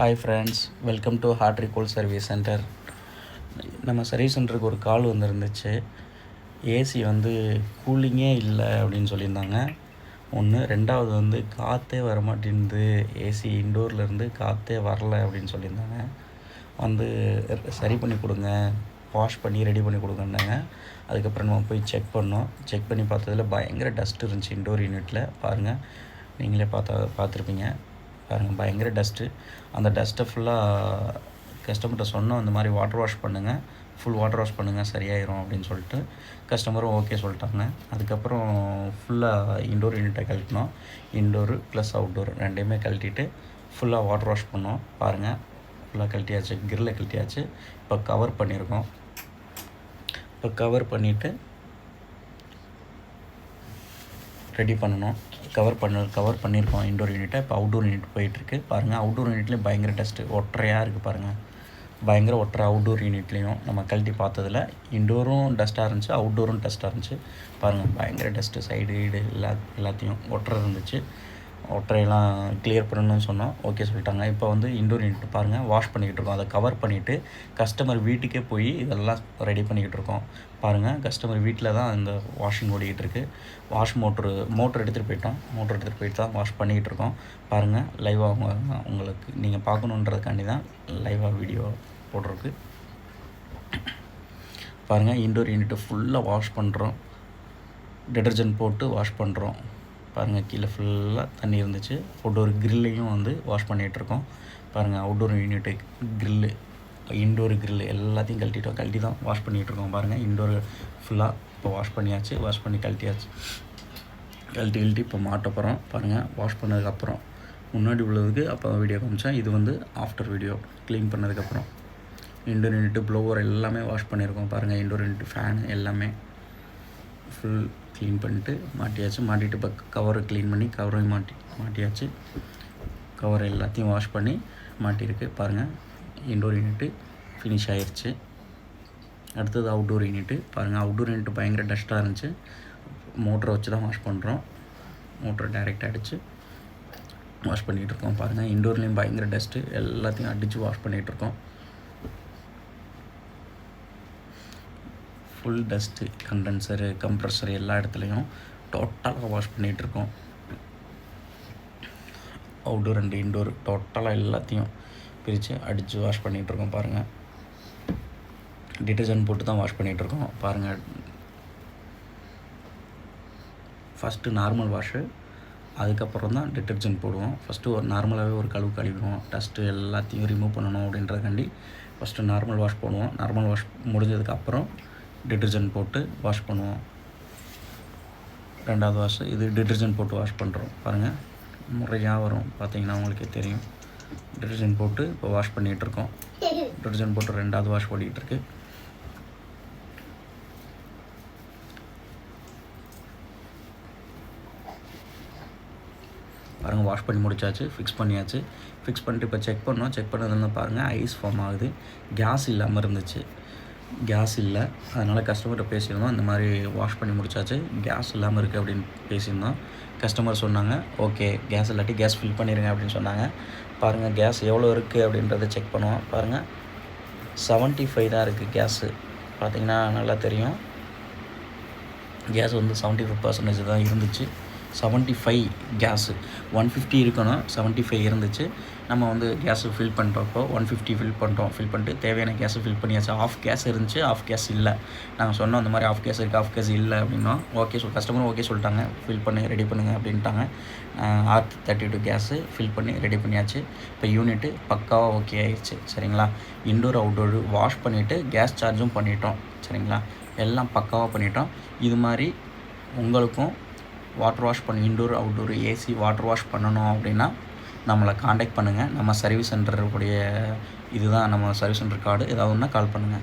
Hi friends, welcome to hard recall service centre. நம்ம service சென்டருக்கு ஒரு கால் வந்துருந்துச்சு. ஏசி கூலிங்கே இல்லை அப்படின்னு சொல்லியிருந்தாங்க. ஒன்று, ரெண்டாவது காற்றே வரமாட்டேங்குது, ஏசி இன்டோர்லேருந்து காற்றே வரல அப்படின்னு சொல்லியிருந்தாங்க. சரி பண்ணி கொடுங்க, வாஷ் பண்ணி ரெடி பண்ணி கொடுங்கன்னாங்க. அதுக்கப்புறம் நம்ம போய் செக் பண்ணோம். செக் பண்ணி பார்த்ததில் பயங்கர டஸ்ட் இருந்துச்சு இன்டோர் யூனிட்டில். பாருங்கள், நீங்களே பார்த்துருப்பீங்க. பாருங்கள், பயங்கர டஸ்ட்டு. அந்த டஸ்ட்டை ஃபுல்லாக கஸ்டமர்கிட்ட சொன்னோம், இந்த மாதிரி வாட்டர் வாஷ் பண்ணுங்கள், ஃபுல் வாட்டர் வாஷ் பண்ணுங்கள், சரியாயிரும் அப்படின்னு சொல்லிட்டு கஸ்டமரும் ஓகே சொல்லிட்டாங்க. அதுக்கப்புறம் ஃபுல்லாக இன்டோர் யூனிட்டை கழட்டினோம். இன்டோரு ப்ளஸ் அவுட்டோர் ரெண்டையுமே கழட்டிட்டு ஃபுல்லாக வாட்டர் வாஷ் பண்ணோம். பாருங்கள், ஃபுல்லாக கழட்டியாச்சு, கிரில்லை கழட்டியாச்சு. இப்போ கவர் பண்ணியிருக்கோம். இப்போ கவர் பண்ணிவிட்டு ரெடி பண்ணணும். கவர் பண்ணியிருக்கோம் இன்டோர் யூனிட்டை. இப்போ அவுட்டோர் யூனிட் போயிட்டுருக்கு. பாருங்கள், அவுட்டோர் யூனிட்லேயும் பயங்கர டஸ்ட்டு, ஒற்றையாக இருக்குது. பாருங்கள், பயங்கர ஒற்றை அவுட்டோர் யூனிட்லேயும் நம்ம கழட்டி பார்த்ததில் இன்டோரும் டஸ்ட்டாக இருந்துச்சு, அவுட்டோரும் டஸ்ட்டாக இருந்துச்சு. பாருங்கள், பயங்கர டஸ்ட்டு, சைடு எல்லாத்தையும் ஒற்றை இருந்துச்சு. ஒற்றையெல்லாம் கிளியர் பண்ணணும்னு சொன்னோம், ஓகே சொல்லிட்டாங்க. இப்போ இன்டோர் யூனிட் பாருங்கள், வாஷ் பண்ணிக்கிட்டு இருக்கோம். அதை கவர் பண்ணிவிட்டு கஸ்டமர் வீட்டுக்கே போய் இதெல்லாம் ரெடி பண்ணிக்கிட்டு இருக்கோம். பாருங்கள், கஸ்டமர் வீட்டில் தான் இந்த வாஷிங் ஓடிக்கிட்டு இருக்குது. வாஷ் மோட்ரு எடுத்துகிட்டு போயிட்டு தான் வாஷ் பண்ணிக்கிட்டு இருக்கோம். பாருங்கள், லைவாக உங்களுக்கு நீங்கள் பார்க்கணுன்றதுக்காண்டி தான் லைவாக வீடியோ போட்டிருக்கு. பாருங்கள், இன்டோர் யூனிட்டை ஃபுல்லாக வாஷ் பண்ணுறோம், டிடர்ஜென்ட் போட்டு வாஷ் பண்ணுறோம். பாருங்கள், கீழே ஃபுல்லாக தண்ணி இருந்துச்சு. அவுட்டோர் கிரில்லையும் வாஷ் பண்ணிகிட்ருக்கோம். பாருங்கள், outdoor unit grill, indoor grill எல்லாத்தையும் கழட்டி தான் வாஷ் பண்ணிகிட்ருக்கோம். பாருங்கள், இன்டோர் ஃபுல்லாக இப்போ வாஷ் பண்ணியாச்சு, வாஷ் பண்ணி கழட்டி இப்போ மாட்ட போகிறோம். பாருங்கள், வாஷ் பண்ணதுக்கப்புறம் முன்னாடி உள்ளதுக்கு அப்போ வீடியோ காமிச்சேன். இது ஆஃப்டர் வீடியோ க்ளீன் பண்ணதுக்கப்புறம் இன்டோர் யூனிட்டு ப்ளோவர் எல்லாமே வாஷ் பண்ணியிருக்கோம். பாருங்கள், இன்டோர் யூனிட்டு ஃபேனு எல்லாமே ஃபுல் க்ளீன் பண்ணிட்டு மாட்டியாச்சு. மாட்டிட்டு இப்போ கவரை க்ளீன் பண்ணி கவரையும் மாட்டியாச்சு. கவர் எல்லாத்தையும் வாஷ் பண்ணி மாட்டியிருக்கு. பாருங்கள், இன்டோர் யூனிட்டு ஃபினிஷ் ஆயிடுச்சு. அடுத்தது அவுட்டோர் யூனிட்டு. பாருங்கள், அவுட்டோர் யூனிட்டு பயங்கர டஸ்ட்டாக இருந்துச்சு. மோட்டரை வச்சு தான் வாஷ் பண்ணுறோம். மோட்டரை டைரெக்டாக அடித்து வாஷ் பண்ணிகிட்ருக்கோம். பாருங்கள், இன்டோர்லேயும் பயங்கர டஸ்ட்டு, எல்லாத்தையும் அடித்து வாஷ் பண்ணிகிட்ருக்கோம். ஃபுல் டஸ்ட்டு, கண்டென்சரு, கம்ப்ரஸரு எல்லா இடத்துலையும் டோட்டலாக வாஷ் பண்ணிகிட்ருக்கோம். அவுட்டோர் அண்ட் இன்டோர் டோட்டலாக எல்லாத்தையும் பிரித்து அடித்து வாஷ் பண்ணிகிட்ருக்கோம். பாருங்கள், டிட்டர்ஜென்ட் போட்டு தான் வாஷ் பண்ணிகிட்ருக்கோம். பாருங்கள், ஃபஸ்ட்டு நார்மல் வாஷு, அதுக்கப்புறம் தான் டிட்டர்ஜென்ட் போடுவோம். ஃபஸ்ட்டு நார்மலாகவே ஒரு கழுவிடுவோம். டஸ்ட்டு எல்லாத்தையும் ரிமூவ் பண்ணணும் அப்படின்றதுக்காண்டி ஃபஸ்ட்டு நார்மல் வாஷ் போடுவோம். நார்மல் வாஷ் முடிஞ்சதுக்கப்புறம் டிட்டர்ஜென்ட் போட்டு வாஷ் பண்ணுவோம். ரெண்டாவது வாஷ் இது டிட்டர்ஜென்ட் போட்டு வாஷ் பண்ணுறோம். பாருங்கள், முறையாக வரும், பார்த்தீங்கன்னா உங்களுக்கே தெரியும். டிட்டர்ஜென்ட் போட்டு இப்போ வாஷ் பண்ணிகிட்ருக்கோம். டிட்டர்ஜென்ட் போட்டு ரெண்டாவது வாஷ் ஓடிக்கிட்டுருக்கு. பாருங்கள், வாஷ் பண்ணி முடிச்சாச்சு, ஃபிக்ஸ் பண்ணியாச்சு. ஃபிக்ஸ் பண்ணிட்டு இப்போ செக் பண்ணதில் பாருங்கள், ஐஸ் ஃபார்ம் ஆகுது. கேஸ் இல்லாமல் இருந்துச்சு, கேஸ் இல்லை. அதனால் கஸ்டமர்கிட்ட பேசியிருந்தோம், இந்த மாதிரி வாஷ் பண்ணி முடிச்சாச்சு, கேஸ் இல்லாமல் இருக்குது அப்படின்னு பேசியிருந்தோம். கஸ்டமர் சொன்னாங்க, ஓகே கேஸ் இல்லாட்டி கேஸ் ஃபில் பண்ணிடுங்க அப்படின்னு சொன்னாங்க. பாருங்கள், கேஸ் எவ்வளோ இருக்குது அப்படின்றத செக் பண்ணுவோம். பாருங்கள், 75 தான் இருக்குது கேஸு. பார்த்திங்கன்னா நல்லா தெரியும், கேஸ் 75% தான் இருந்துச்சு. 75 கேஸு, 150 இருக்கணும், 75 இருந்துச்சு. நம்ம கேஸு ஃபில் பண்ணுறப்போ 150 ஃபில் பண்ணிட்டு தேவையான கேஸு ஃபில் பண்ணியாச்சு. ஆஃப் கேஸ் இருந்துச்சு, ஆஃப் கேஸ் இல்லை. நாங்கள் சொன்னோம் இந்த மாதிரி ஆஃப் கேஸ் இருக்குது, ஆஃப் கேஸ் இல்லை அப்படின்னா ஓகே கஸ்டமரும் ஓகே சொல்லிட்டாங்க, ஃபில் பண்ணி ரெடி பண்ணுங்கள் அப்படின்ட்டாங்க. R32 கேஸு ஃபில் பண்ணி ரெடி பண்ணியாச்சு. இப்போ யூனிட்டு பக்காவாக ஓகே ஆயிடுச்சு. சரிங்களா, இன்டோர் அவுட்டோர் வாஷ் பண்ணிவிட்டு கேஸ் சார்ஜும் பண்ணிட்டோம். சரிங்களா, எல்லாம் பக்காவாக பண்ணிட்டோம். இது மாதிரி உங்களுக்கும் water wash indoor outdoor AC water wash பண்ணணும் அப்படின்னா நம்மளை காண்டாக்ட் பண்ணுங்கள். நம்ம சர்வீஸ் சென்டருடைய இதுதான் நம்ம சர்வீஸ் சென்டர் கார்டு. ஏதாவது ஒன்றா கால் பண்ணுங்கள்.